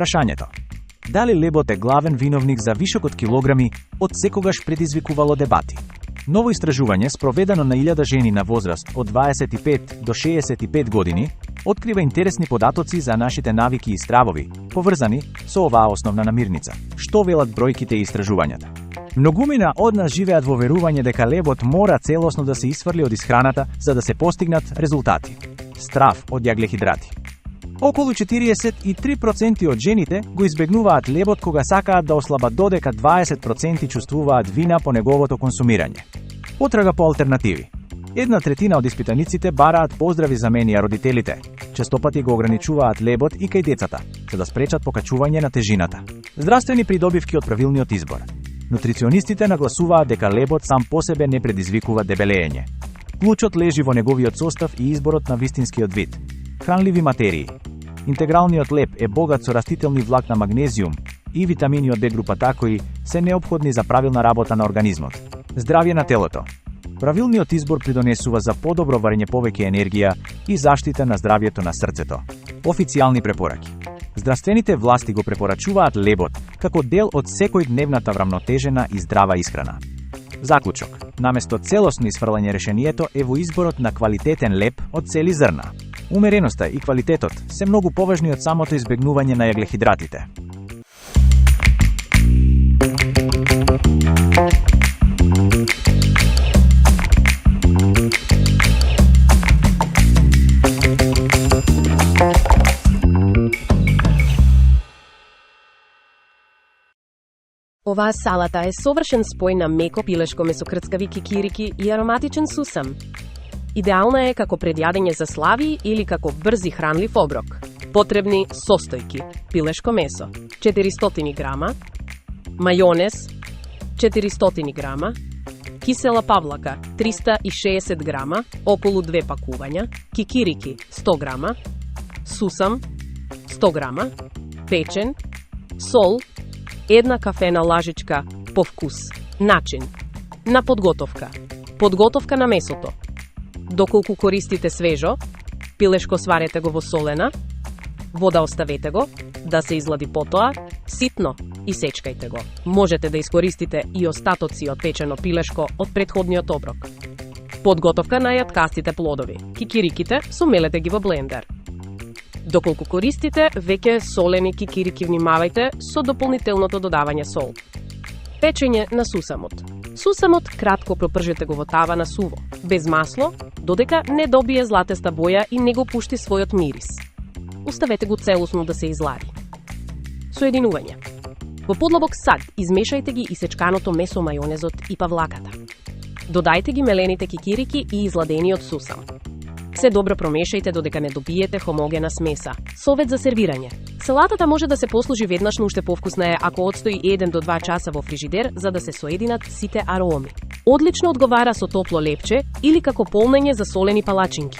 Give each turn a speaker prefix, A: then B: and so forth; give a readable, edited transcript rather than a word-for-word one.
A: Прашањето: дали лебот е главен виновник за вишокот килограми, од секогаш предизвикувало дебати. Ново истражување, спроведено на 1000 жени на возраст од 25 до 65 години, открива интересни податоци за нашите навики и стравови, поврзани со оваа основна намирница. Што велат бројките и истражувањата? Многумина од нас живеат во верување дека лебот мора целосно да се исфрли од исхраната за да се постигнат резултати. Страв од јаглехидрати. Околу 43% од жените го избегнуваат лебот кога сакаат да ослабат, додека 20% чувствуваат вина по неговото консумирање. Потрага по алтернативи. 1/3 од испитаниците бараат поздрави замени, а родителите честопати го ограничуваат лебот и кај децата, за да спречат покачување на тежината. Здравствени придобивки од правилниот избор. Нутриционистите нагласуваат дека лебот сам по себе не предизвикува дебелење. Клучот лежи во неговиот состав и изборот на вистинскиот вид. Хранливи материи. Интегралниот леб е богат со растителни влакна, магнезиум и витамини од Б групата кои се неопходни за правилна работа на организмот. Здравје на телото. Правилниот избор придонесува за подобро варење, повеќе енергија и заштита на здравјето на срцето. Официјални препораки. Здравствените власти го препорачуваат лебот како дел од секојдневната врамнотежена и здрава исхрана. Заклучок: наместо целосно исфрлање, решението е во изборот на квалитетен леб од цели зрна. Умереноста и квалитетот се многу поважни од самото избегнување на јаглехидратите.
B: Оваа салата е совршен спој на меко пилешко месо, крцкави кикирики и ароматичен сусам. Идеална е како предјадење за слави или како брз и хранлив оброк. Потребни состојки: пилешко месо 400 грама, мајонез 400 грама, кисела павлака 360 грама, околу 2 пакувања, кикирики 100 грама, сусам 100 грама, печен, сол, 1 кафена лажичка по вкус. Начин на подготовка. Подготовка на месото. Доколку користите свежо, пилешко сварете го во солена, вода оставете го да се излади, потоа ситно исечкајте го. Можете да искористите и остатоци од печено пилешко од претходниот оброк. Подготовка на јаткастите плодови. Кикириките сумелете ги во блендер. Доколку користите веќе солени кикирики, внимавајте со дополнителното додавање сол. Печење на сусамот. Сусамот кратко пропржете го во тава на суво, без масло, додека не добие златеста боја и не го пушти својот мирис. Оставете го целосно да се излади. Соединување. Во подлабок сад измешајте ги исечканото месо, мајонезот и павлаката. Додајте ги мелените кикирики и изладениот сусам. Се добро промешајте додека не добиете хомогена смеса. Совет за сервирање. Салатата може да се послужи веднаш, но уште повкусна е ако одстои 1 до 2 часа во фрижидер за да се соединат сите ароми. Одлично одговара со топло лепче или како полнење за солени палачинки.